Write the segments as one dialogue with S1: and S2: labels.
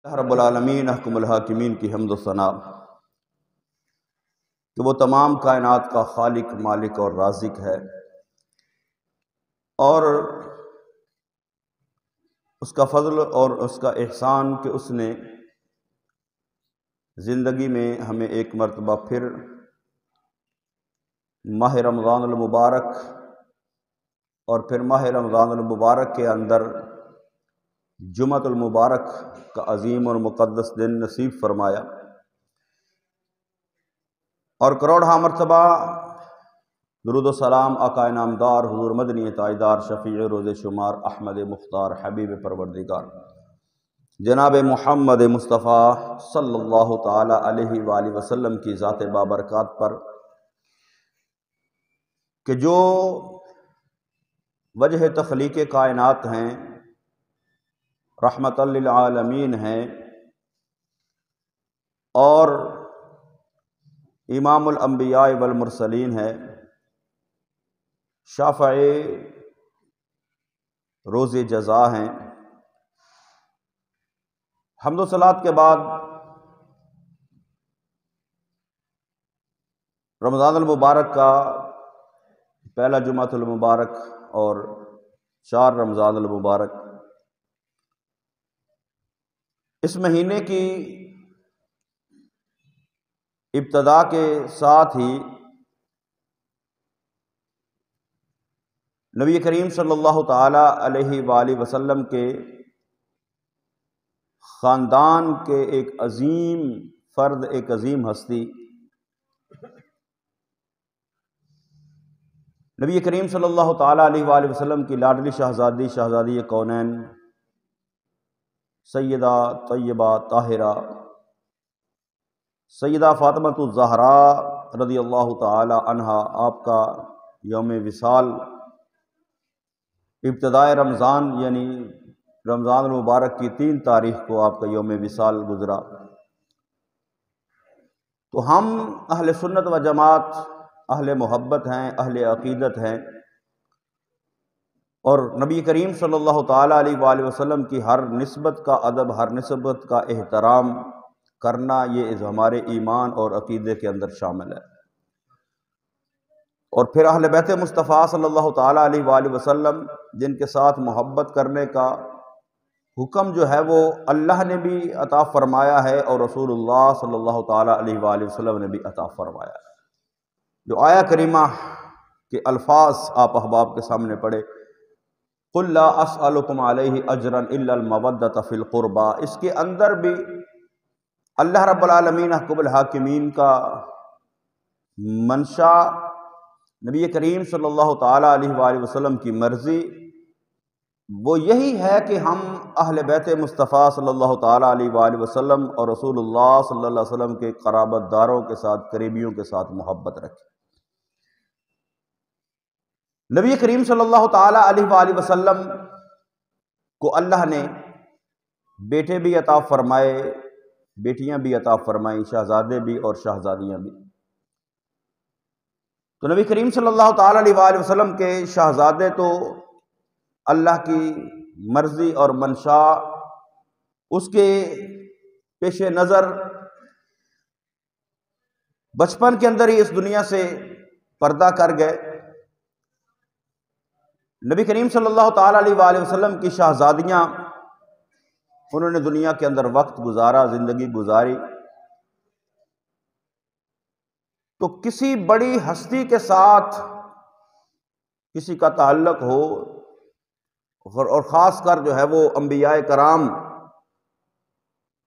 S1: رب العالمین احکم الحاکمین کی حمد و ثنا کہ وہ تمام کائنات کا خالق، مالک اور رازق ہے، اور اس کا فضل اور اس کا احسان کہ اس نے زندگی میں ہمیں ایک مرتبہ پھر ماہ رمضان المبارک اور پھر ماہ رمضان المبارک کے اندر جمعۃ المبارک کا عظیم اور مقدس دن نصیب فرمایا، اور کروڑہا مرتبہ درود و سلام آقا انعامدار حضور مدنی تاجدار شفیع روز شمار احمد مختار حبیب پروردگار جناب محمد مصطفیٰ صلی اللہ تعالی علیہ وآلہ وسلم کی ذات بابرکات پر کہ جو وجہ تخلیق کائنات ہیں، رحمت للعالمین ہیں، اور امام الانبیاء والمرسلین ہے، شافع روز جزا ہیں۔ حمد و صلوات کے بعد رمضان المبارک کا پہلا جمعۃ المبارک اور 4 رمضان المبارک، اس مہینے کی ابتدا کے ساتھ ہی نبی کریم صلی اللہ تعالی علیہ وآلہ وسلم کے خاندان کے ایک عظیم فرد، ایک عظیم ہستی، نبی کریم صلی اللہ تعالی علیہ وآلہ وسلم کی لاڈلی شہزادی، شہزادی کونین، سیدہ طیبہ طاہرہ سیدہ فاطمۃ الزہراء رضی اللہ تعالی عنہا، آپ کا یوم وصال ابتدائے رمضان یعنی رمضان المبارک کی 3 تاریخ کو آپ کا یوم وصال گزرا۔ تو ہم اہل سنت و جماعت اہل محبت ہیں، اہل عقیدت ہیں، اور نبی کریم صلی اللہ تعالی علیہ وآلہ وسلم کی ہر نسبت کا ادب، ہر نسبت کا احترام کرنا، یہ ہمارے ایمان اور عقیدے کے اندر شامل ہے۔ اور پھر اہل بیت مصطفیٰ صلی اللہ تعالی علیہ وآلہ وسلم جن کے ساتھ محبت کرنے کا حکم جو ہے وہ اللہ نے بھی عطا فرمایا ہے، اور رسول اللہ صلی اللہ تعالی علیہ وآلہ وسلم نے بھی عطا فرمایا ہے۔ جو آیہ کریمہ کے الفاظ آپ احباب کے سامنے پڑھے، قُلْ لَا أَسْأَلُكُمْ عَلَيْهِ أَجْرًا إِلَّا الْمَوَدَّةَ فِي الْقُرْبَى، اس کے اندر بھی اللہ رب العالمین احکم الحاکمین کا منشا، نبی کریم صلی اللہ تعالی علیہ وآلہ وسلم کی مرضی وہ یہی ہے کہ ہم اہل بیت مصطفیٰ صلی اللہ تعالی علیہ وآلہ وسلم اور رسول اللہ صلی اللہ علیہ وسلم کے قرابت داروں کے ساتھ، قریبیوں کے ساتھ محبت رکھیں۔ نبی کریم صلی اللہ تعالی علیہ وآلہ وسلم کو اللہ نے بیٹے بھی عطا فرمائے، بیٹیاں بھی عطا فرمائیں، شہزادے بھی اور شہزادیاں بھی۔ تو نبی کریم صلی اللہ تعالی علیہ وآلہ وسلم کے شہزادے تو اللہ کی مرضی اور منشا، اس کے پیش نظر بچپن کے اندر ہی اس دنیا سے پردہ کر گئے۔ نبی کریم صلی اللہ تعالی علیہ وآلہ وسلم کی شہزادیاں، انہوں نے دنیا کے اندر وقت گزارا، زندگی گزاری، تو کسی بڑی ہستی کے ساتھ کسی کا تعلق ہو، اور خاص کر جو ہے وہ انبیاء کرام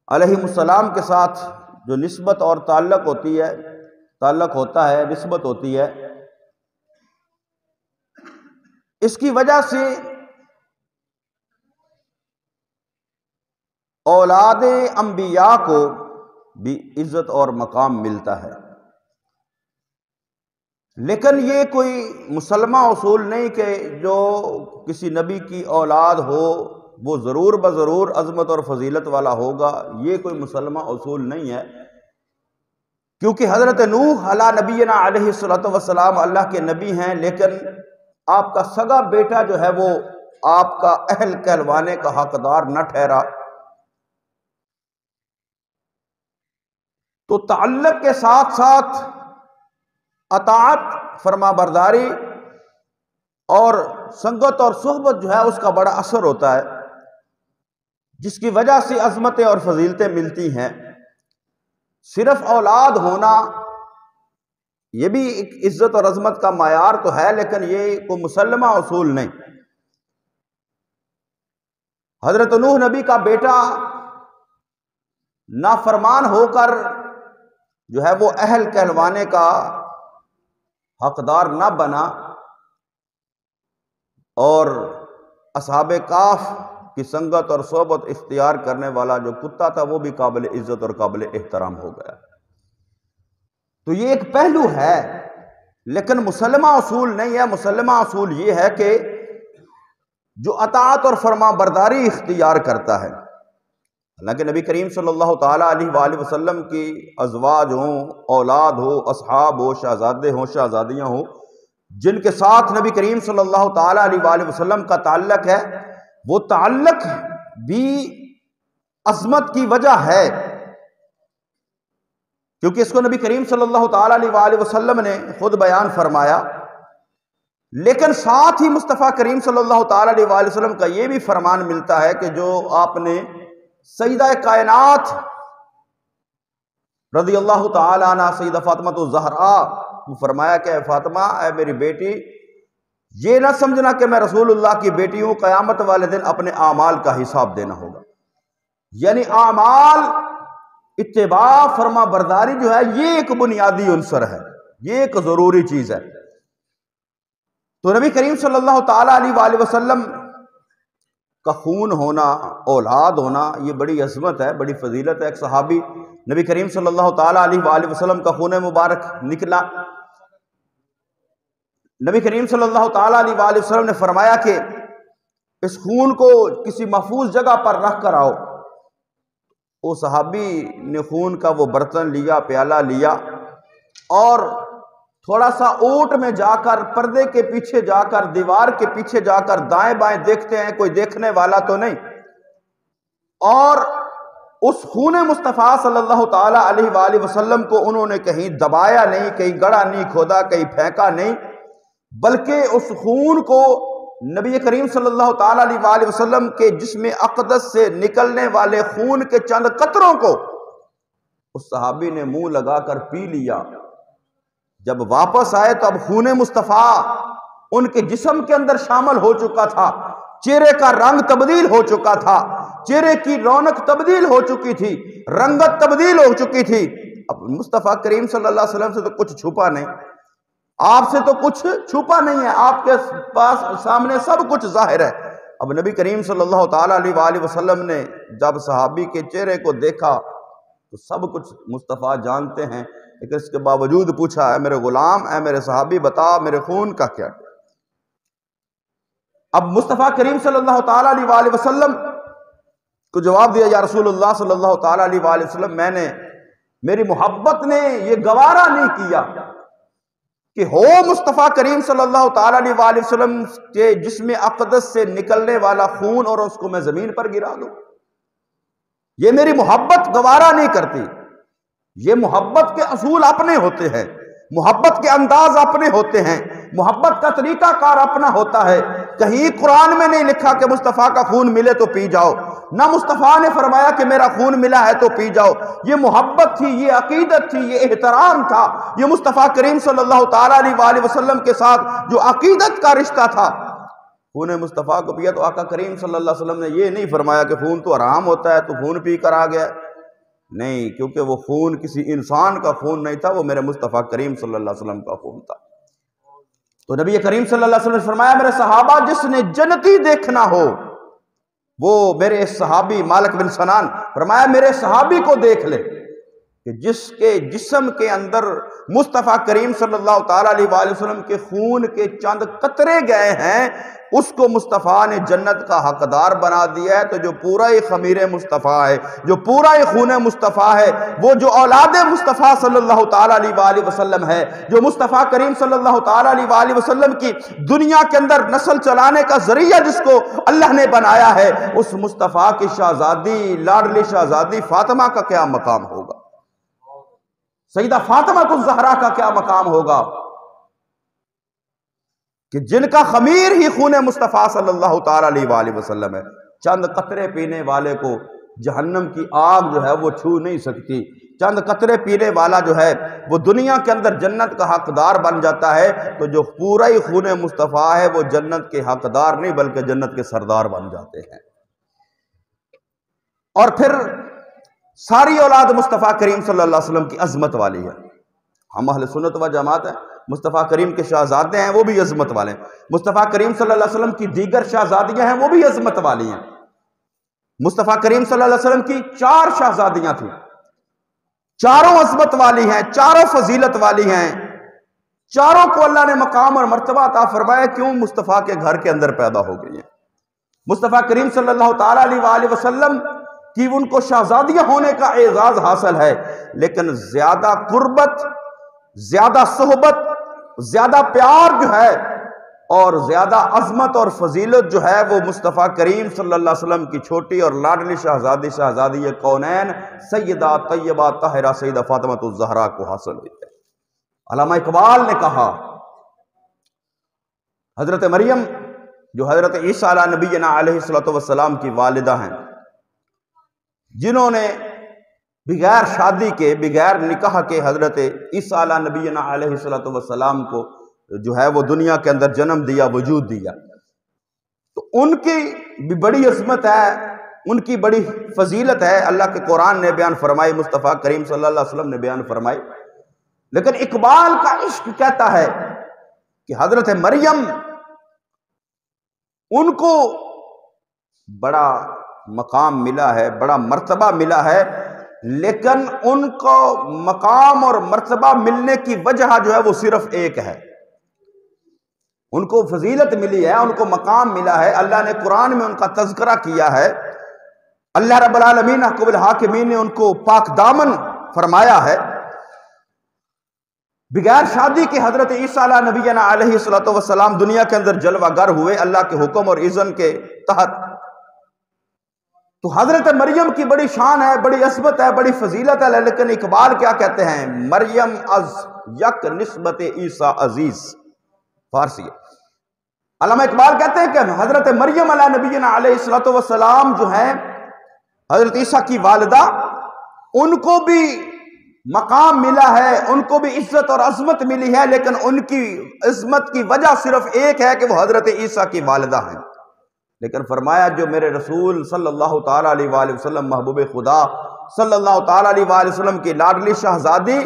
S1: علیہم السلام کے ساتھ جو نسبت اور تعلق ہوتا ہے، نسبت ہوتی ہے، اس کی وجہ سے اولاد انبیاء کو بھی عزت اور مقام ملتا ہے۔ لیکن یہ کوئی مسلمہ اصول نہیں کہ جو کسی نبی کی اولاد ہو وہ ضرور بضرور عظمت اور فضیلت والا ہوگا، یہ کوئی مسلمہ اصول نہیں ہے، کیونکہ حضرت نوح علی نبینا علیہ الصلوۃ والسلام اللہ کے نبی ہیں، لیکن آپ کا سگا بیٹا جو ہے وہ آپ کا اہل کہلوانے کا حقدار نہ ٹھہرا۔ تو تعلق کے ساتھ ساتھ اطاعت، فرما برداری اور سنگت اور صحبت جو ہے اس کا بڑا اثر ہوتا ہے، جس کی وجہ سے عظمتیں اور فضیلتیں ملتی ہیں۔ صرف اولاد ہونا یہ بھی ایک عزت اور عظمت کا معیار تو ہے، لیکن یہ کوئی مسلمہ اصول نہیں۔ حضرت نوح نبی کا بیٹا نافرمان ہو کر جو ہے وہ اہل کہلوانے کا حقدار نہ بنا، اور اصحاب کہف کی سنگت اور صحبت اختیار کرنے والا جو کتا تھا وہ بھی قابل عزت اور قابل احترام ہو گیا۔ تو یہ ایک پہلو ہے، لیکن مسلمہ اصول نہیں ہے۔ مسلمہ اصول یہ ہے کہ جو اطاعت اور فرما برداری اختیار کرتا ہے، حالانکہ نبی کریم صلی اللہ تعالیٰ علیہ وآلہ وسلم کی ازواج ہوں، اولاد ہو، اصحاب ہو، شہزادے ہوں، شہزادیاں ہوں، جن کے ساتھ نبی کریم صلی اللہ تعالیٰ علیہ وآلہ وسلم کا تعلق ہے، وہ تعلق بھی عظمت کی وجہ ہے، کیونکہ اس کو نبی کریم صلی اللہ تعالیٰ علیہ وآلہ وسلم نے خود بیان فرمایا۔ لیکن ساتھ ہی مصطفیٰ کریم صلی اللہ تعالیٰ علیہ وآلہ وسلم کا یہ بھی فرمان ملتا ہے کہ جو آپ نے سیدہ کائنات رضی اللہ تعالیٰ عنہ سیدہ فاطمہ الزہراء کو فرمایا کہ اے فاطمہ، اے میری بیٹی، یہ نہ سمجھنا کہ میں رسول اللہ کی بیٹی ہوں، قیامت والے دن اپنے اعمال کا حساب دینا ہوگا۔ یعنی اعمال، اتباع، فرما برداری جو ہے یہ ایک بنیادی عنصر ہے، یہ ایک ضروری چیز ہے۔ تو نبی کریم صلی اللہ تعالیٰ علیہ وآلہ وسلم کا خون ہونا، اولاد ہونا، یہ بڑی عظمت ہے، بڑی فضیلت ہے۔ ایک صحابی نبی کریم صلی اللہ تعالیٰ علیہ وآلہ وسلم کا خون مبارک نکلا، نبی کریم صلی اللہ تعالیٰ علیہ وآلہ وسلم نے فرمایا کہ اس خون کو کسی محفوظ جگہ پر رکھ کر آؤ۔ وہ صحابی نے خون کا وہ برتن لیا، پیالہ لیا، اور تھوڑا سا اونٹ میں جا کر، پردے کے پیچھے جا کر، دیوار کے پیچھے جا کر دائیں بائیں دیکھتے ہیں کوئی دیکھنے والا تو نہیں، اور اس خون مصطفیٰ صلی اللہ تعالیٰ علیہ وآلہ وسلم کو انہوں نے کہیں دبایا نہیں، کہیں گڑا نہیں کھودا، کہیں پھینکا نہیں، بلکہ اس خون کو نبی کریم صلی اللہ تعالیٰ علیہ وآلہ وسلم کے جسم اقدس سے نکلنے والے خون کے چند قطروں کو اس صحابی نے منہ لگا کر پی لیا۔ جب واپس آئے تو اب خون مصطفیٰ ان کے جسم کے اندر شامل ہو چکا تھا، چہرے کا رنگ تبدیل ہو چکا تھا، چہرے کی رونق تبدیل ہو چکی تھی، رنگت تبدیل ہو چکی تھی۔ اب مصطفیٰ کریم صلی اللہ علیہ وسلم سے تو کچھ چھپا نہیں، آپ سے تو کچھ چھپا نہیں ہے، آپ کے پاس سامنے سب کچھ ظاہر ہے۔ اب نبی کریم صلی اللہ تعالیٰ علیہ وآلہ وسلم نے جب صحابی کے چہرے کو دیکھا تو سب کچھ مصطفیٰ جانتے ہیں، لیکن اس کے باوجود پوچھا، اے میرے غلام، اے میرے صحابی، بتا میرے خون کا کیا؟ اب مصطفیٰ کریم صلی اللہ تعالیٰ علیہ وآلہ وسلم کو جواب دیا، یا رسول اللہ صلی اللہ تعالیٰ علیہ وآلہ وسلم، میری محبت نے یہ گوارا نہیں کیا کہ ہو مصطفیٰ کریم صلی اللہ تعالیٰ علیہ وآلہ وسلم کے جسم اقدس سے نکلنے والا خون اور اس کو میں زمین پر گرا دوں۔ یہ میری محبت گوارا نہیں کرتی۔ یہ محبت کے اصول اپنے ہوتے ہیں، محبت کے انداز اپنے ہوتے ہیں، محبت کا طریقہ کار اپنا ہوتا ہے۔ کہیں قرآن میں نہیں لکھا کہ مصطفیٰ کا خون ملے تو پی جاؤ، نہ مصطفیٰ نے فرمایا کہ میرا خون ملا ہے تو پی جاؤ۔ یہ محبت تھی، یہ عقیدت تھی، یہ احترام تھا، یہ مصطفیٰ کریم صلی اللہ تعالیٰ علیہ وآلہ وسلم کے ساتھ جو عقیدت کا رشتہ تھا۔ خون مصطفیٰ کو پیا تو آقا کریم صلی اللہ علیہ وسلم نے یہ نہیں فرمایا کہ خون تو حرام ہوتا ہے تو خون پی کر آ گیا، نہیں، کیونکہ وہ خون کسی انسان کا خون نہیں تھا، وہ میرے مصطفیٰ کریم صلی اللہ علیہ وسلم کا خون تھا۔ تو نبی کریم صلی اللہ علیہ وسلم نے فرمایا، میرے صحابہ جس نے جنتی دیکھنا ہو وہ میرے صحابی مالک بن سنان، فرمایا میرے صحابی کو دیکھ لے کہ جس کے جسم کے اندر مصطفیٰ کریم صلی اللہ تعالیٰ علیہ وآلہ وسلم کے خون کے چند قطرے گئے ہیں، اس کو مصطفیٰ نے جنت کا حقدار بنا دیا ہے۔ تو جو پورا ہی خمیر مصطفیٰ ہے، جو پورا ہی خون مصطفیٰ ہے، وہ جو اولاد مصطفیٰ صلی اللہ تعالیٰ علیہ وآلہ وسلم ہے، جو مصطفیٰ کریم صلی اللہ تعالیٰ علیہ وآلہ وسلم کی دنیا کے اندر نسل چلانے کا ذریعہ جس کو اللہ نے بنایا ہے، اس مصطفیٰ کی شہزادی، لاڈلی شہزادی فاطمہ کا کیا مقام ہوگا؟ سیدہ فاطمہ الزہرا کا کیا مقام ہوگا کہ جن کا خمیر ہی خون مصطفیٰ صلی اللہ تعالیٰ علیہ وآلہ وسلم ہے. چند قطرے پینے والے کو جہنم کی آگ جو ہے وہ چھو نہیں سکتی. چند قطرے پینے والا جو ہے وہ دنیا کے اندر جنت کا حقدار بن جاتا ہے، تو جو پورا ہی خون مصطفیٰ ہے وہ جنت کے حقدار نہیں بلکہ جنت کے سردار بن جاتے ہیں. اور پھر ساری اولاد مصطفیٰ کریم صلی اللہ علیہ وسلم کی عظمت والی ہے. ہم اہل سنت و جماعت ہیں، مصطفیٰ کریم کے شہزادے ہیں وہ بھی عظمت والے ہیں. مصطفیٰ کریم صلی اللہ علیہ وسلم کی دیگر شہزادیاں ہیں وہ بھی عظمت والی ہیں. مصطفیٰ کریم صلی اللہ علیہ وسلم کی 4 شہزادیاں تھیں، چاروں عظمت والی ہیں، چاروں فضیلت والی ہیں، چاروں کو اللہ نے مقام اور مرتبہ عطا فرمایا. کیوں؟ مصطفیٰ کے گھر کے اندر پیدا ہو گئی ہیں. مصطفیٰ کریم صلی اللہ تعالیٰ علیہ وآلہ وسلم کی ان کو شہزادیاں ہونے کا اعزاز حاصل ہے، لیکن زیادہ قربت، زیادہ صحبت، زیادہ پیار جو ہے اور زیادہ عظمت اور فضیلت جو ہے وہ مصطفیٰ کریم صلی اللہ علیہ وسلم کی چھوٹی اور لاڈلی شہزادی کونین سیدہ طیبہ طاہرہ سیدہ فاطمہ الزہرا کو حاصل ہوئی ہے. علامہ اقبال نے کہا حضرت مریم جو حضرت عیسیٰ علیہ نبینا علیہ السلام کی والدہ ہیں، جنہوں نے بغیر شادی کے، بغیر نکاح کے حضرت عیسیٰ علیہ نبینا علیہ السلام کو جو ہے وہ دنیا کے اندر جنم دیا، وجود دیا، تو ان کی بھی بڑی عظمت ہے، ان کی بڑی فضیلت ہے. اللہ کے قرآن نے بیان فرمائی، مصطفیٰ کریم صلی اللہ علیہ وسلم نے بیان فرمائی. لیکن اقبال کا عشق کہتا ہے کہ حضرت مریم ان کو بڑا مقام ملا ہے، بڑا مرتبہ ملا ہے، لیکن ان کو مقام اور مرتبہ ملنے کی وجہ جو ہے وہ صرف ایک ہے. ان کو فضیلت ملی ہے، ان کو مقام ملا ہے. اللہ نے قرآن میں ان کا تذکرہ کیا ہے. اللہ رب العالمین حکم الحاکمین نے ان کو پاک دامن فرمایا ہے. بغیر شادی کے حضرت عیسیٰ علیہ نبینا علیہ السلام دنیا کے اندر جلوہ گر ہوئے اللہ کے حکم اور اذن کے تحت. تو حضرت مریم کی بڑی شان ہے، بڑی عظمت ہے، بڑی فضیلت ہے. لیکن اقبال کیا کہتے ہیں؟ مریم از یک نسبت عیسیٰ عزیز، فارسی. علامہ اقبال کہتے ہیں کہ حضرت مریم علیہ نبینا علیہ السلام جو ہیں حضرت عیسیٰ کی والدہ، ان کو بھی مقام ملا ہے، ان کو بھی عزت اور عظمت ملی ہے، لیکن ان کی عظمت کی وجہ صرف ایک ہے کہ وہ حضرت عیسیٰ کی والدہ ہیں. لیکن فرمایا جو میرے رسول صلی اللہ تعالیٰ علیہ وآلہ وسلم، محبوب خدا صلی اللہ تعالیٰ علیہ وآلہ وسلم کی لاڈلی شہزادی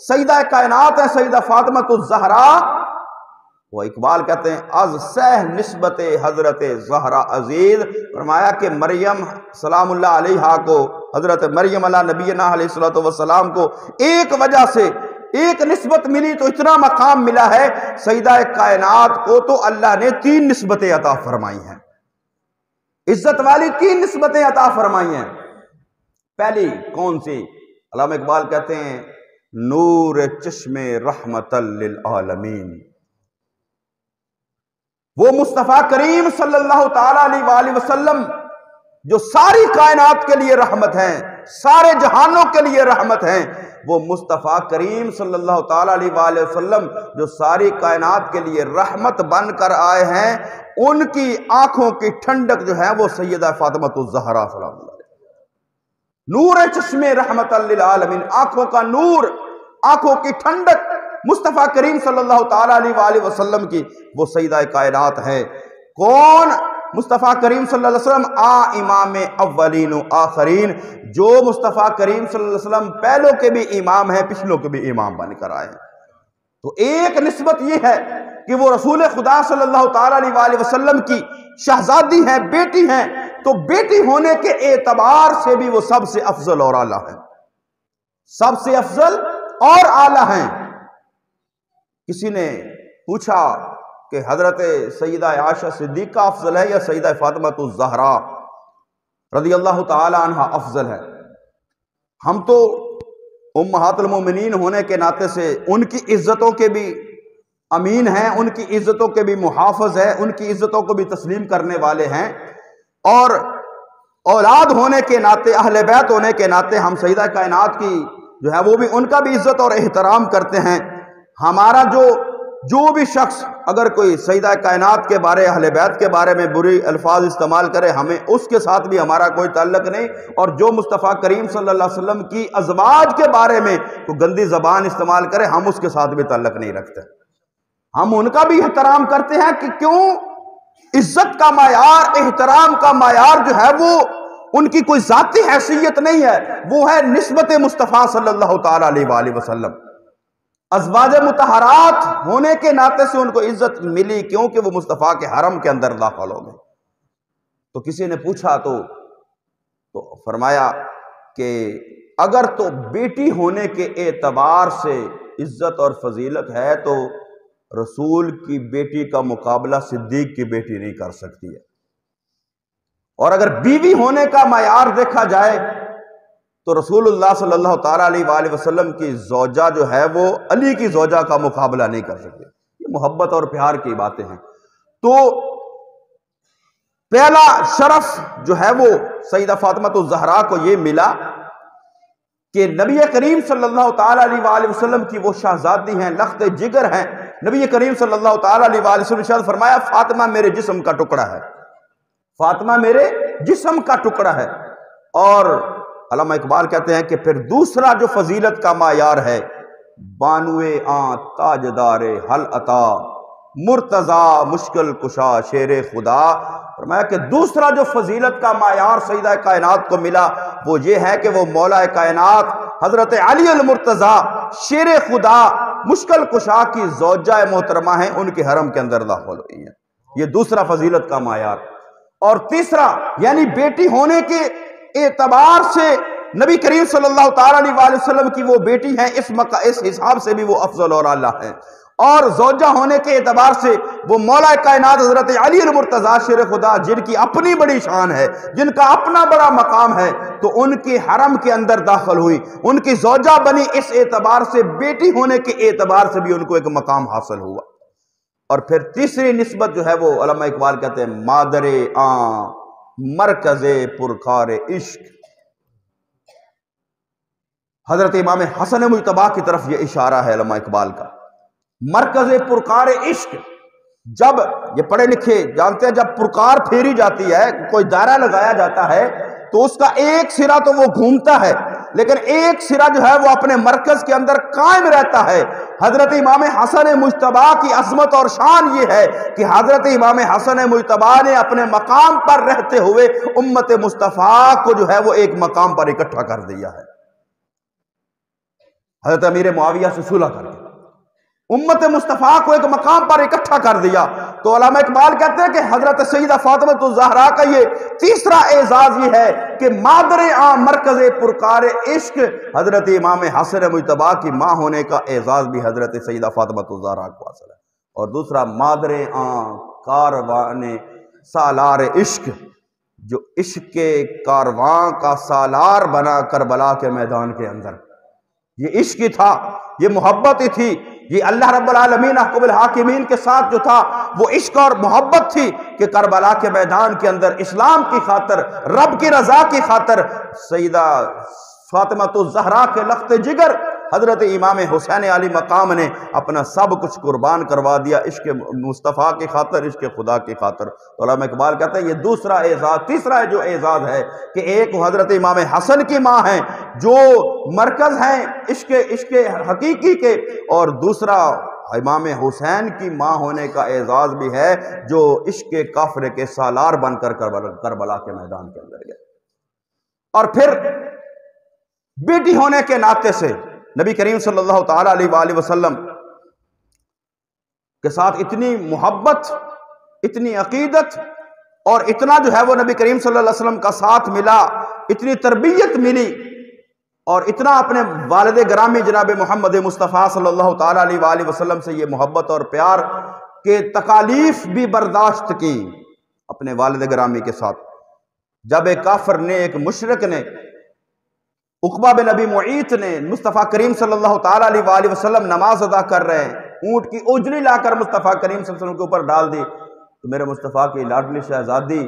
S1: سیدہ کائنات ہے سیدہ فاطمہ الزہرا، وہ اقبال کہتے ہیں از سہ نسبت حضرت زہرا عزیز. فرمایا کہ مریم سلام اللہ علیہا کو، حضرت مریم علیہ نبینا علیہ السلام کو ایک وجہ سے ایک نسبت ملی تو اتنا مقام ملا ہے. سیدہ کائنات کو تو اللہ نے 3 نسبتیں عطا فرمائی ہیں، عزت والی 3 نسبتیں عطا فرمائی ہیں. پہلی کون سی؟ علامہ اقبال کہتے ہیں نور چشم رحمت للعالمین. وہ مصطفیٰ کریم صلی اللہ تعالیٰ علیہ وآلہ وسلم جو ساری کائنات کے لیے رحمت ہیں، سارے جہانوں کے لیے رحمت ہیں، وہ مصطفیٰ کریم صلی اللہ تعالیٰ علیہ وآلہ وسلم جو ساری کائنات کے لیے رحمت بن کر آئے ہیں، ان کی آنکھوں کی ٹھنڈک جو ہے وہ سیدہ فاطمہ الزہرا سلام اللہ علیہ. نور چشم رحمت للعالمین، آنکھوں کا نور، آنکھوں کی ٹھنڈک مصطفیٰ کریم صلی اللہ تعالیٰ علیہ وآلہ وسلم کی وہ سیدہ کائنات ہے. کون؟ مصطفیٰ کریم صلی اللہ علیہ وسلم امام اولین و آخرین، جو مصطفیٰ کریم صلی اللہ علیہ وسلم پہلوں کے بھی امام ہیں، پچھلوں کے بھی امام بن کر آئے ہیں. تو ایک نسبت یہ ہے کہ وہ رسول خدا صلی اللہ تعالیٰ علیہ وآلہ وسلم کی شہزادی ہیں، بیٹی ہیں، تو بیٹی ہونے کے اعتبار سے بھی وہ سب سے افضل اور اعلیٰ ہیں، سب سے افضل اور اعلیٰ ہیں. کسی نے پوچھا کہ حضرت سیدہ عائشہ صدیقہ افضل ہے یا سیدہ فاطمہ الزہرا رضی اللہ تعالی عنہ افضل ہے؟ ہم تو امہات المومنین ہونے کے ناطے سے ان کی عزتوں کے بھی امین ہیں، ان کی عزتوں کے بھی محافظ ہیں، ان کی عزتوں کو بھی تسلیم کرنے والے ہیں، اور اولاد ہونے کے ناطے، اہل بیت ہونے کے ناطے ہم سیدہ کائنات کی جو ہے وہ بھی ان کا بھی عزت اور احترام کرتے ہیں۔ ہمارا جو بھی شخص اگر کوئی سیدہ کائنات کے بارے، اہل بیت کے بارے میں بری الفاظ استعمال کرے، ہمیں اس کے ساتھ بھی ہمارا کوئی تعلق نہیں، اور جو مصطفیٰ کریم صلی اللہ علیہ وسلم کی ازواج کے بارے میں کوئی گندی زبان استعمال کرے، ہم اس کے ساتھ بھی تعلق نہیں رکھتے۔ ہم ان کا بھی احترام کرتے ہیں کہ کیوں؟ عزت کا معیار، احترام کا معیار جو ہے وہ ان کی کوئی ذاتی حیثیت نہیں ہے، وہ ہے نسبت مصطفیٰ صلی اللہ تعالیٰ علیہ وآلہ وسلم۔ ازواج مطہرات ہونے کے ناطے سے ان کو عزت ملی، کیونکہ وہ مصطفیٰ کے حرم کے اندر داخل ہو گئے۔ تو کسی نے پوچھا تو فرمایا کہ اگر تو بیٹی ہونے کے اعتبار سے عزت اور فضیلت ہے تو رسول کی بیٹی کا مقابلہ صدیق کی بیٹی نہیں کر سکتی ہے، اور اگر بیوی ہونے کا معیار دیکھا جائے تو رسول اللہ صلی اللہ تعالیٰ علیہ وآلہ وسلم کی زوجہ جو ہے وہ علی کی زوجہ کا مقابلہ نہیں کر سکتے۔ یہ محبت اور پیار کی باتیں ہیں۔ تو پہلا شرف جو ہے وہ سیدہ فاطمہ الزہرا کو یہ ملا کہ نبی کریم صلی اللہ تعالیٰ علیہ وآلہ وسلم کی وہ شہزادی ہیں، لخت جگر ہیں۔ نبی کریم صلی اللہ تعالیٰ علیہ وآلہ وسلم نے ارشاد فرمایا فاطمہ میرے جسم کا ٹکڑا ہے، فاطمہ میرے جسم کا ٹکڑا ہے۔ اور علامہ اقبال کہتے ہیں کہ پھر دوسرا جو فضیلت کا معیار ہے، بانوے آن تاجدار حل عطا مرتضی مشکل کشا شیر خدا، فرمایا کہ دوسرا جو فضیلت کا معیار سیدہ کائنات کو ملا وہ یہ ہے کہ وہ مولا کائنات حضرت علی المرتضی شیر خدا مشکل کشا کی زوجہ محترمہ ہیں، ان کے حرم کے اندر داخل ہوئی ہیں۔ یہ دوسرا فضیلت کا معیار۔ اور تیسرا یعنی بیٹی ہونے کے اعتبار سے نبی کریم صلی اللہ تعالیٰ علیہ وآلہ وسلم کی وہ بیٹی ہیں، اس حساب سے بھی وہ افضل اور اعلیٰ ہیں۔ اور زوجہ ہونے کے اعتبار سے وہ مولا کائنات حضرت علی المرتضی شیر خدا، جن کی اپنی بڑی شان ہے، جن کا اپنا بڑا مقام ہے، تو ان کے حرم کے اندر داخل ہوئی، ان کی زوجہ بنی، اس اعتبار سے بیٹی ہونے کے اعتبار سے بھی ان کو ایک مقام حاصل ہوا۔ اور پھر تیسری نسبت جو ہے وہ علامہ اقبال کہتے ہیں مادر آن مرکز پرکار عشق۔ حضرت امام حسن مجتبی کی طرف یہ اشارہ ہے علامہ اقبال کا، مرکز پرکار عشق۔ جب یہ پڑھے لکھے جانتے ہیں جب پرکار پھیری جاتی ہے، کوئی دائرہ لگایا جاتا ہے تو اس کا ایک سرا تو وہ گھومتا ہے، لیکن ایک سرا جو ہے وہ اپنے مرکز کے اندر قائم رہتا ہے۔ حضرت امام حسن مجتبی کی عظمت اور شان یہ ہے کہ حضرت امام حسن مجتبی نے اپنے مقام پر رہتے ہوئے امت مصطفیٰ کو جو ہے وہ ایک مقام پر اکٹھا کر دیا ہے، حضرت امیر معاویہ سے صلح کر کے امت مصطفیٰ کو ایک مقام پر اکٹھا کر دیا۔ تو علامہ اقبال کہتے ہیں کہ حضرت سیدہ فاطمہ الزہرا کا یہ تیسرا اعزاز یہ ہے کہ مادر آن مرکز پرکار عشق، حضرت امام حسن مجتبی کی ماں ہونے کا اعزاز بھی حضرت سیدہ فاطمہ الزہرا کو حاصل ہے۔ اور دوسرا مادر آن کاروان سالار عشق، جو عشق کے کارواں کا سالار بنا کربلا کے میدان کے اندر۔ یہ عشق ہی تھا، یہ محبت ہی تھی، یہ اللہ رب العالمین احکم الحاکمین کے ساتھ جو تھا وہ عشق اور محبت تھی کہ کربلا کے میدان کے اندر اسلام کی خاطر، رب کی رضا کی خاطر سیدہ فاطمہ الزہرا کے لخت جگر حضرت امام حسین علی مقام نے اپنا سب کچھ قربان کروا دیا عشق مصطفیٰ کی خاطر، عشق خدا کی خاطر۔ تو علامہ اقبال کہتے ہیں یہ دوسرا اعزاز، تیسرا جو اعزاز ہے کہ ایک حضرت امام حسن کی ماں ہیں جو مرکز ہیں عشق حقیقی کے، اور دوسرا امام حسین کی ماں ہونے کا اعزاز بھی ہے جو عشق کافر کے سالار بن کر کربلا کے میدان کے اندر گئے۔ اور پھر بیٹی ہونے کے ناطے سے نبی کریم صلی اللہ تعالیٰ علیہ وآلہ وسلم کے ساتھ اتنی محبت، اتنی عقیدت اور اتنا جو ہے وہ نبی کریم صلی اللہ علیہ وسلم کا ساتھ ملا، اتنی تربیت ملی، اور اتنا اپنے والد گرامی جناب محمد مصطفیٰ صلی اللہ تعالیٰ علیہ وآلہ وسلم سے یہ محبت اور پیار کے تکالیف بھی برداشت کی اپنے والد گرامی کے ساتھ۔ جب ایک کافر نے، ایک مشرک نے، عقبہ بن ابی معیط نے مصطفیٰ کریم صلی اللہ تعالیٰ علیہ وآلہ وسلم نماز ادا کر رہے ہیں، اونٹ کی اجری لا کر مصطفیٰ کریم صلی اللہ علیہ وسلم کے اوپر ڈال دی، تو میرے مصطفیٰ کی لاڈلی شہزادی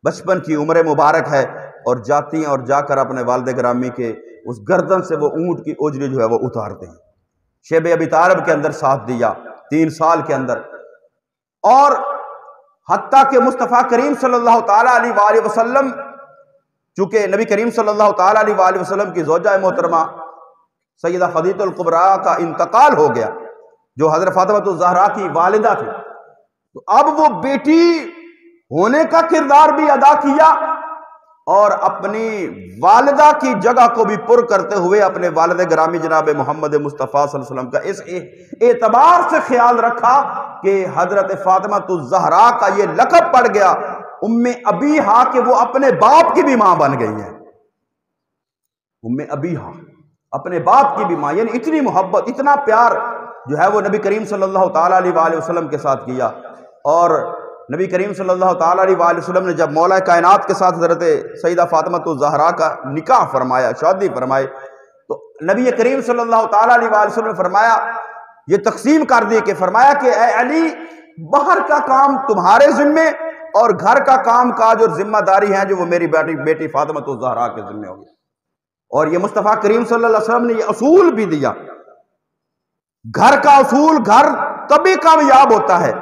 S1: بچپن کی عمر مبارک ہے اور جاتی ہیں اور جا کر اپنے والد گرامی کے اس گردن سے وہ اونٹ کی اجری جو ہے وہ اتارتے ہیں۔ شیب ابی طالب کے اندر ساتھ دیا 3 سال کے اندر، اور حتیٰ کہ مصطفیٰ کریم صلی اللہ تعالیٰ علیہ وآلہ وسلم، چونکہ نبی کریم صلی اللہ تعالیٰ علیہ وآلہ وسلم کی زوجہ محترمہ سیدہ خدیجہ الکبریٰ کا انتقال ہو گیا، جو حضرت فاطمہ الزہرا کی والدہ تھی، تو اب وہ بیٹی ہونے کا کردار بھی ادا کیا اور اپنی والدہ کی جگہ کو بھی پر کرتے ہوئے اپنے والد گرامی جناب محمد مصطفیٰ صلی اللہ علیہ وسلم کا اس اعتبار سے خیال رکھا کہ حضرت فاطمہ الزہرا کا یہ لقب پڑ گیا ام ابیہا، کہ وہ اپنے باپ کی بھی ماں بن گئی ہیں۔ ام ابیہا، اپنے باپ کی بھی ماں، یعنی اتنی محبت، اتنا پیار جو ہے وہ نبی کریم صلی اللہ تعالیٰ علیہ وآلہ وسلم کے ساتھ کیا۔ اور نبی کریم صلی اللہ تعالیٰ علیہ وآلہ وسلم نے جب مولا کائنات کے ساتھ حضرت سیدہ فاطمہ الزہرا کا نکاح فرمایا، شادی فرمائے، تو نبی کریم صلی اللہ تعالیٰ علیہ وآلہ وسلم نے فرمایا، یہ تقسیم کر دی کہ فرمایا کہ اے علی، باہر کا کام تمہارے ذمے اور گھر کا کام کاج اور ذمہ داری ہیں جو وہ میری بیٹی فاطمہ الزہرا کے ذمے ہوگی۔ اور یہ مصطفیٰ کریم صلی اللہ علیہ وسلم نے یہ اصول بھی دیا، گھر کا اصول، گھر تبھی کامیاب ہوتا ہے،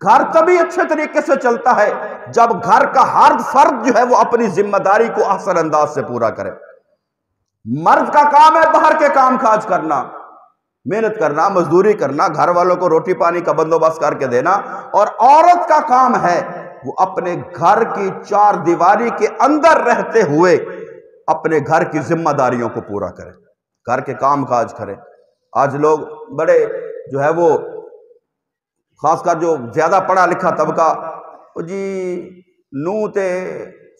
S1: گھر تبھی اچھے طریقے سے چلتا ہے جب گھر کا ہر فرد جو ہے وہ اپنی ذمہ داری کو احسن انداز سے پورا کرے۔ مرد کا کام ہے باہر کے کام کاج کرنا، محنت کرنا، مزدوری کرنا، گھر والوں کو روٹی پانی کا بندوبست کر کے دینا، اور عورت کا کام ہے وہ اپنے گھر کی 4 دیواری کے اندر رہتے ہوئے اپنے گھر کی ذمہ داریوں کو پورا کرے، گھر کے کام کاج کرے۔ آج لوگ بڑے جو ہے وہ خاص کر جو زیادہ پڑھا لکھا طبقہ، جی نو تے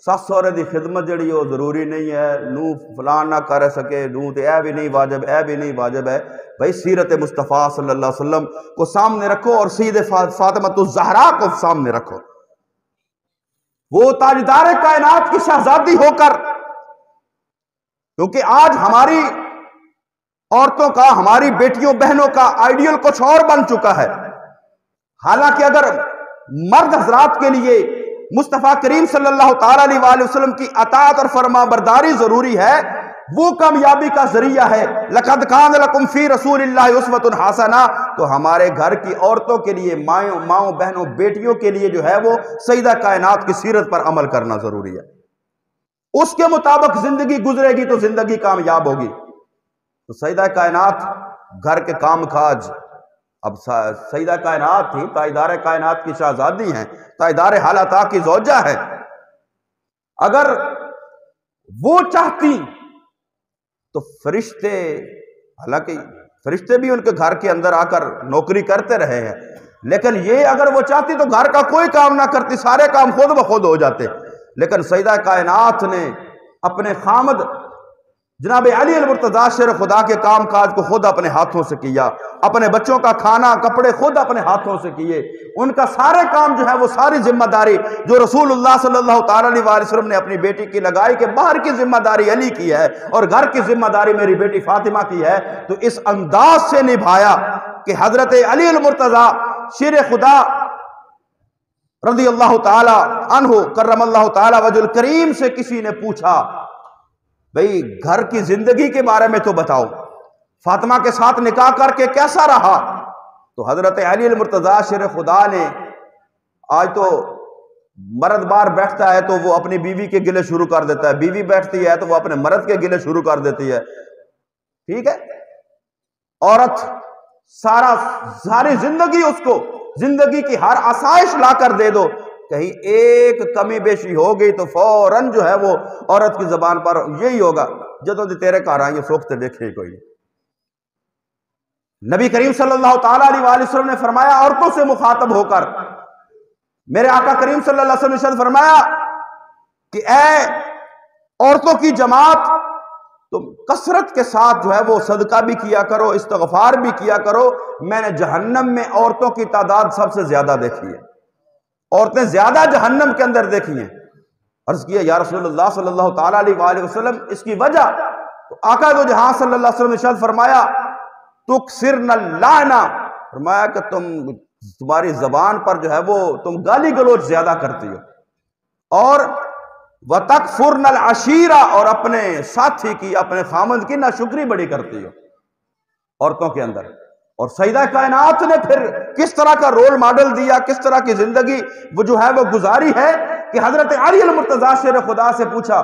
S1: سس سہرے دی خدمت جڑی وہ ضروری نہیں ہے، نو فلان نہ کر سکے، نو تے اے بھی نہیں واجب، اے بھی نہیں واجب ہے۔ بھائی سیرت مصطفیٰ صلی اللہ علیہ وسلم کو سامنے رکھو اور سید فاطمہ الزہرا کو سامنے رکھو، وہ تاجدار کائنات کی شہزادی ہو کر، کیونکہ آج ہماری عورتوں کا، ہماری بیٹیوں بہنوں کا آئیڈیل کچھ اور بن چکا ہے۔ حالانکہ اگر مرد حضرات کے لیے مصطفیٰ کریم صلی اللہ تعالیٰ علیہ وآلہ وسلم کی اطاعت اور فرما برداری ضروری ہے، وہ کامیابی کا ذریعہ ہے۔ لَقَدْ كَانَ لَكُمْ فِي رَسُولِ اللَّهِ أُسْوَةٌ حَسَنَةٌ، تو ہمارے گھر کی عورتوں کے لیے، ماؤں بہنوں بیٹیوں کے لیے جو ہے وہ سیدہ کائنات کی سیرت پر عمل کرنا ضروری ہے۔ اس کے مطابق زندگی گزرے گی تو زندگی کامیاب ہوگی۔ تو سیدہ کائنات گھر کے کام کاج، اب سیدہ کائنات تھی، تاجدار کائنات کی شہزادی ہیں، تاجدار حالتا کی زوجہ ہے، اگر وہ چاہتی تو فرشتے، حالانکہ فرشتے بھی ان کے گھر کے اندر آ کر نوکری کرتے رہے ہیں، لیکن یہ اگر وہ چاہتی تو گھر کا کوئی کام نہ کرتی، سارے کام خود بخود ہو جاتے۔ لیکن سیدہ کائنات نے اپنے خامد جناب علی المرتضیٰ شیر خدا کے کام کاج کو خود اپنے ہاتھوں سے کیا، اپنے بچوں کا کھانا کپڑے خود اپنے ہاتھوں سے کیے، ان کا سارے کام جو ہے وہ ساری ذمہ داری جو رسول اللہ صلی اللہ تعالیٰ علیہ وآلہ وسلم نے اپنی بیٹی کی لگائی کہ باہر کی ذمہ داری علی کی ہے اور گھر کی ذمہ داری میری بیٹی فاطمہ کی ہے، تو اس انداز سے نبھایا کہ حضرت علی المرتضیٰ شیر خدا رضی اللہ تعالی عنہ کرم اللہ تعالی وجہ الکریم سے کسی نے پوچھا، بھئی گھر کی زندگی کے بارے میں تو بتاؤ، فاطمہ کے ساتھ نکاح کر کے کیسا رہا؟ تو حضرت علی المرتضیٰ شیر خدا نے، آج تو مرد بار بیٹھتا ہے تو وہ اپنی بیوی کے گلے شروع کر دیتا ہے، بیوی بیٹھتی ہے تو وہ اپنے مرد کے گلے شروع کر دیتی ہے، ٹھیک ہے؟ عورت ساری زندگی اس کو زندگی کی ہر آسائش لا کر دے دو، کہیں ایک کمی بیشی ہو گئی تو فوراً جو ہے وہ عورت کی زبان پر یہی ہوگا، جدوں دی تیرے گھر آئیں سوکھتے دیکھے کوئی نہیں۔ نبی کریم صلی اللہ تعالیٰ علیہ وآلہ وسلم نے فرمایا عورتوں سے مخاطب ہو کر، میرے آقا کریم صلی اللہ علیہ وسلم نے فرمایا کہ اے عورتوں کی جماعت، تم کثرت کے ساتھ جو ہے وہ صدقہ بھی کیا کرو، استغفار بھی کیا کرو، میں نے جہنم میں عورتوں کی تعداد سب سے زیادہ دیکھی ہے، عورتیں زیادہ جہنم کے اندر دیکھی ہیں۔ عرض کیا یا رسول اللہ صلی اللہ تعالیٰ علیہ وآلہ وسلم اس کی وجہ؟ تو آقا دو جہاں صلی اللہ علیہ وسلم نے ارشاد فرمایا تکثرن اللعنہ، فرمایا کہ تمہاری زبان پر جو ہے وہ تم گالی گلوچ زیادہ کرتی ہو اور وَتَكْفُرْنَ الْعَشِيرَ، اور اپنے ساتھی کی، اپنے خامند کی ناشکری بڑی کرتی ہو عورتوں کے اندر۔ اور سیدہ کائنات نے پھر کس طرح کا رول ماڈل دیا، کس طرح کی زندگی وہ جو ہے وہ گزاری ہے کہ حضرت علی المرتضیٰ شیر خدا سے پوچھا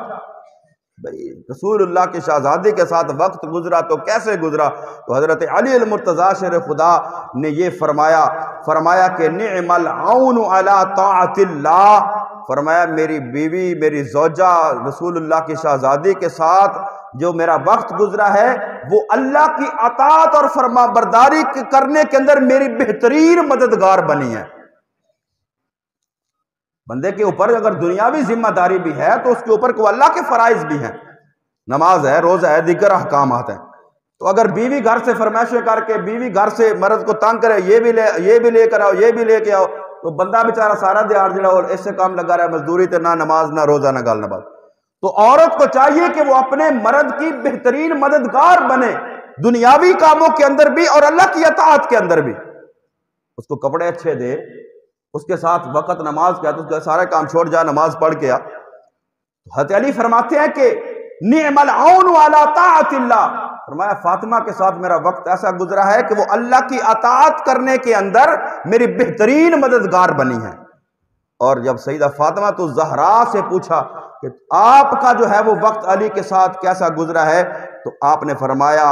S1: بھئی رسول اللہ کی شہزادی کے ساتھ وقت گزرا تو کیسے گزرا؟ تو حضرت علی المرتضیٰ شیر خدا نے یہ فرمایا کہ نعم العون علی طاعت اللہ، فرمایا میری بیوی، میری زوجہ رسول اللہ کی شہزادی کے ساتھ جو میرا وقت گزرا ہے وہ اللہ کی اطاعت اور فرما برداری کرنے کے اندر میری بہترین مددگار بنی ہے۔ بندے کے اوپر اگر دنیاوی ذمہ داری بھی ہے تو اس کے اوپر کو اللہ کے فرائض بھی ہیں، نماز ہے، روزہ ہے، دیگر احکامات ہیں۔ تو اگر بیوی گھر سے فرمائشیں کر کے بیوی گھر سے مرد کو تنگ کرے، یہ بھی لے کر آؤ، یہ بھی لے کے آؤ، تو بندہ بیچارہ سارا دیہڑ جڑا اور اس سے کام لگا رہا ہے، مزدوری تے نہ نماز نہ روزہ نہ گل نہ بات۔ تو عورت کو چاہیے کہ وہ اپنے مرد کی بہترین مددگار بنے، دنیاوی کاموں کے اندر بھی اور اللہ کی اطاعت کے اندر بھی۔ اس کو کپڑے اچھے دے، اس کے ساتھ وقت نماز کیا تو اس کے سارے کام چھوڑ جا، نماز پڑھ کے آ۔ حضرت علی فرماتے ہیں کہ نعم العون علی طاعت اللہ، فرمایا فاطمہ کے ساتھ میرا وقت ایسا گزرا ہے کہ وہ اللہ کی اطاعت کرنے کے اندر میری بہترین مددگار بنی ہے۔ اور جب سیدہ فاطمہ تو زہرا سے پوچھا کہ آپ کا جو ہے وہ وقت علی کے ساتھ کیسا گزرا ہے، تو آپ نے فرمایا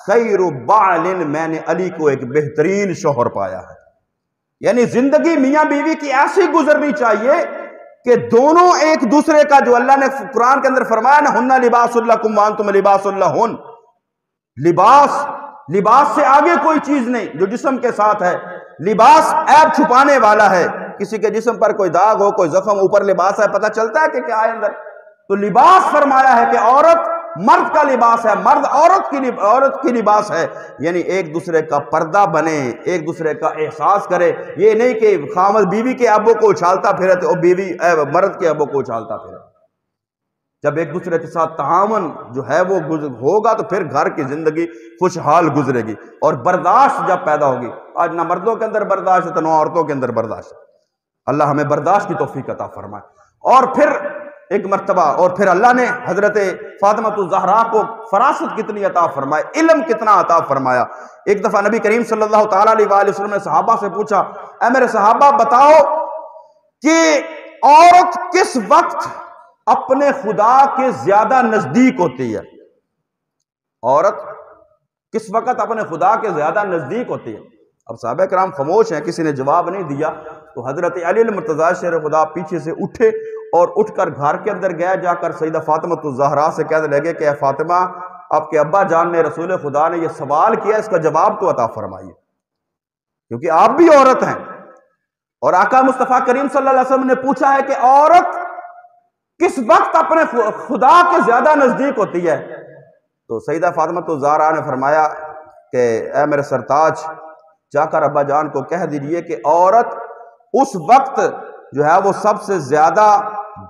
S1: خیر بعل، میں نے علی کو ایک بہترین شوہر پایا ہے۔ یعنی زندگی میاں بیوی کی ایسی گزرنی چاہیے کہ دونوں ایک دوسرے کا، جو اللہ نے قرآن کے اندر فرمایا نا ہن لباس لکم وانتم لباس لہن، لباس سے آگے کوئی چیز نہیں جو جسم کے ساتھ ہے۔ لباس عیب چھپانے والا ہے، کسی کے جسم پر کوئی داغ ہو، کوئی زخم، اوپر لباس ہے، پتہ چلتا ہے کہ کیا ہے اندر۔ تو لباس فرمایا ہے کہ عورت مرد کا لباس ہے، مرد عورت کی لباس ہے، یعنی ایک دوسرے کا پردہ بنے، ایک دوسرے کا احساس کرے۔ یہ نہیں کہ خامد بیوی کے ابو کو اچھالتا پھرے تو بیوی مرد کے ابو کو اچھالتا پھرے۔ جب ایک دوسرے کے ساتھ تعاون جو ہے وہ ہوگا تو پھر گھر کی زندگی خوشحال گزرے گی، اور برداشت جب پیدا ہوگی۔ آج نہ مردوں کے اندر برداشت ہے تو نہ عورتوں کے اندر برداشت ہے۔ اللہ ہمیں برداشت کی توفیق عطا فرمائے۔ اور پھر ایک مرتبہ اور پھر اللہ نے حضرت فاطمہ الزہرا کو فراست کتنی عطا فرمائے، علم کتنا عطا فرمایا۔ ایک دفعہ نبی کریم صلی اللہ تعالیٰ علیہ وآلہ وسلم نے صحابہ سے پوچھا، اے میرے صحابہ بتاؤ کہ عورت کس وقت اپنے خدا کے زیادہ نزدیک ہوتی ہے؟ عورت کس وقت اپنے خدا کے زیادہ نزدیک ہوتی ہے؟ اب صحابہ کرام خاموش ہیں، کسی نے جواب نہیں دیا۔ تو حضرت علی المرتضیٰ شیر خدا پیچھے سے اٹھے اور اٹھ کر گھر کے اندر گیا، جا کر سیدہ فاطمہ الزہرا سے کہنے لگے کہ اے فاطمہ، آپ کے ابا جان نے رسول خدا نے یہ سوال کیا، اس کا جواب تو عطا فرمائیے، کیونکہ آپ بھی عورت ہیں۔ اور آقا مصطفیٰ کریم صلی اللہ علیہ وسلم نے پوچھا ہے کہ عورت کس وقت اپنے خدا کے زیادہ نزدیک ہوتی ہے؟ تو سیدہ فاطمہ الزہرا نے فرمایا کہ اے میرے سرتاج، جا کر ابا جان کو کہہ دیجئے کہ عورت اس وقت جو ہے وہ سب سے زیادہ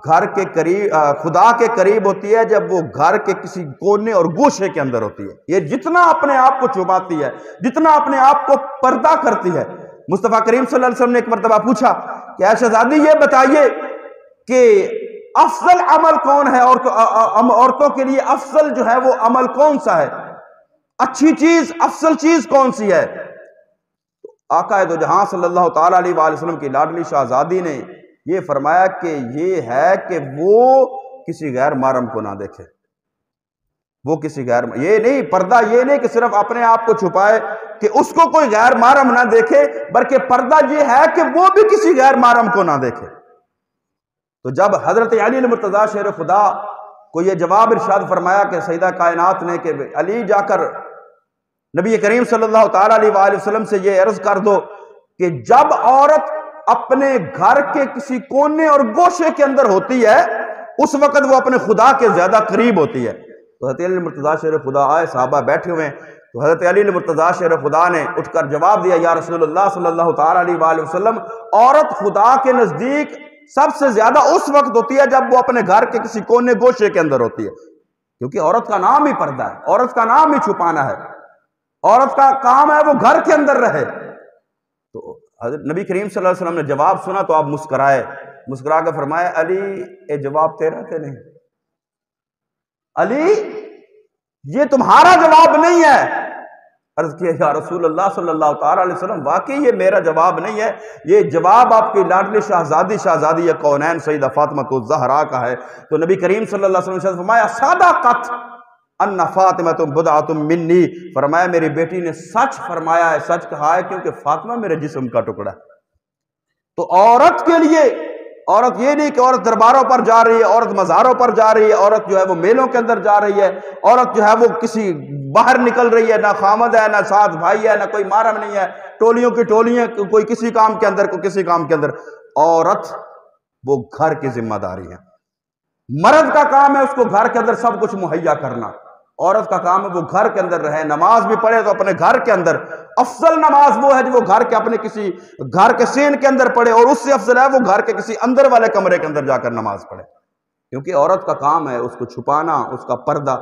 S1: گھر کے قریب، خدا کے قریب ہوتی ہے جب وہ گھر کے کسی کونے اور گوشے کے اندر ہوتی ہے۔ یہ جتنا اپنے آپ کو چھپاتی ہے، جتنا اپنے آپ کو پردہ کرتی ہے۔ مصطفیٰ کریم صلی اللہ علیہ وسلم نے ایک مرتبہ پوچھا کہ اے شہزادی یہ بتائیے کہ افضل عمل کون ہے، اور عورتوں کے لیے افضل جو ہے وہ عمل کون سا ہے، اچھی چیز، افضل چیز کون سی ہے؟ آقا دو جہاں صلی اللہ تعالیٰ علیہ وآلہ وسلم کی لاڈلی شہزادی نے یہ فرمایا کہ یہ ہے کہ وہ کسی غیر محرم کو نہ دیکھے۔ وہ کسی یہ نہیں پردہ، یہ نہیں کہ صرف اپنے آپ کو چھپائے کہ اس کو کوئی غیر محرم نہ دیکھے، بلکہ پردہ یہ ہے کہ وہ بھی کسی غیر محرم کو نہ دیکھے۔ تو جب حضرت علی المرتضیٰ شیر خدا کو یہ جواب ارشاد فرمایا کہ سیدہ کائنات نے کہ علی جا کر نبی کریم صلی اللہ تعالیٰ علیہ وآلہ وسلم سے یہ عرض کر دو کہ جب عورت اپنے گھر کے کسی کونے اور گوشے کے اندر ہوتی ہے اس وقت وہ اپنے خدا کے زیادہ قریب ہوتی ہے۔ تو حضرت علی المرتضیٰ شیر خدا آئے، صحابہ بیٹھے ہوئے ہیں، تو حضرت علی المرتضیٰ شیر خدا نے اٹھ کر جواب دیا، یا رسول اللہ صلی اللہ تعالیٰ علیہ وآلہ وسلم، عورت خدا کے نزدیک سب سے زیادہ اس وقت ہوتی ہے جب وہ اپنے گھر کے کسی کونے گوشے کے اندر ہوتی ہے، کیونکہ عورت کا نام ہی پردہ ہے، عورت کا نام ہی چھپانا ہے، عورت کا کام ہے وہ گھر کے اندر رہے۔ تو حضرت نبی کریم صلی اللہ علیہ وسلم نے جواب سنا تو آپ مسکرائے مسکرا کے فرمایا علی یہ جواب تیرا کہ نہیں؟ علی یہ تمہارا جواب نہیں ہے۔ عرض کیا یا رسول اللہ صلی اللہ تعالیٰ علیہ وسلم واقعی یہ میرا جواب نہیں ہے، یہ جواب آپ کی لاڈلی شہزادی کونین سیدہ فاطمہ الزہرا کا ہے۔ تو نبی کریم صلی اللہ علیہ وسلم نے فرمایا صدقت ان فاطمہ بضعۃ منی، فرمایا میری بیٹی نے سچ فرمایا ہے، سچ کہا ہے، کیونکہ فاطمہ میرے جسم کا ٹکڑا ہے۔ تو عورت کے لیے، عورت یہ نہیں کہ عورت درباروں پر جا رہی ہے، عورت مزاروں پر جا رہی ہے، عورت جو ہے وہ میلوں کے اندر جا رہی ہے، عورت جو ہے وہ کسی باہر نکل رہی ہے، نہ خامد ہے نہ ساتھ بھائی ہے نہ کوئی محرم نہیں ہے، ٹولیوں کی ٹولیاں، کوئی کسی کام کے اندر کوئی کسی کام کے اندر۔ عورت وہ گھر کی ذمہ داری ہے، مرد کا کام ہے اس کو گھر کے اندر سب کچھ مہیا کرنا، عورت کا کام ہے وہ گھر کے اندر رہے، نماز بھی پڑھے تو اپنے گھر کے اندر، افضل نماز وہ ہے جو وہ گھر کے اپنے کسی گھر کے سین کے اندر پڑھے، اور اس سے افضل ہے وہ گھر کے کسی اندر والے کمرے کے اندر جا کر نماز پڑھے، کیونکہ عورت کا کام ہے اس کو چھپانا، اس کا پردہ۔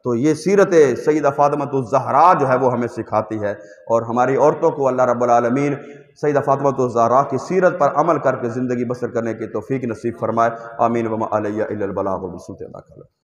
S1: تو یہ سیرت سیدہ فاطمہ الزہرا جو ہے وہ ہمیں سکھاتی ہے، اور ہماری عورتوں کو اللہ رب العالمین سیدہ فاطمہ الزہرا کی سیرت پر عمل کر کے زندگی بسر کرنے کی توفیق نصیب فرمائے۔ آمین وما علیہ الا البلاغ، بالصوت ادا کر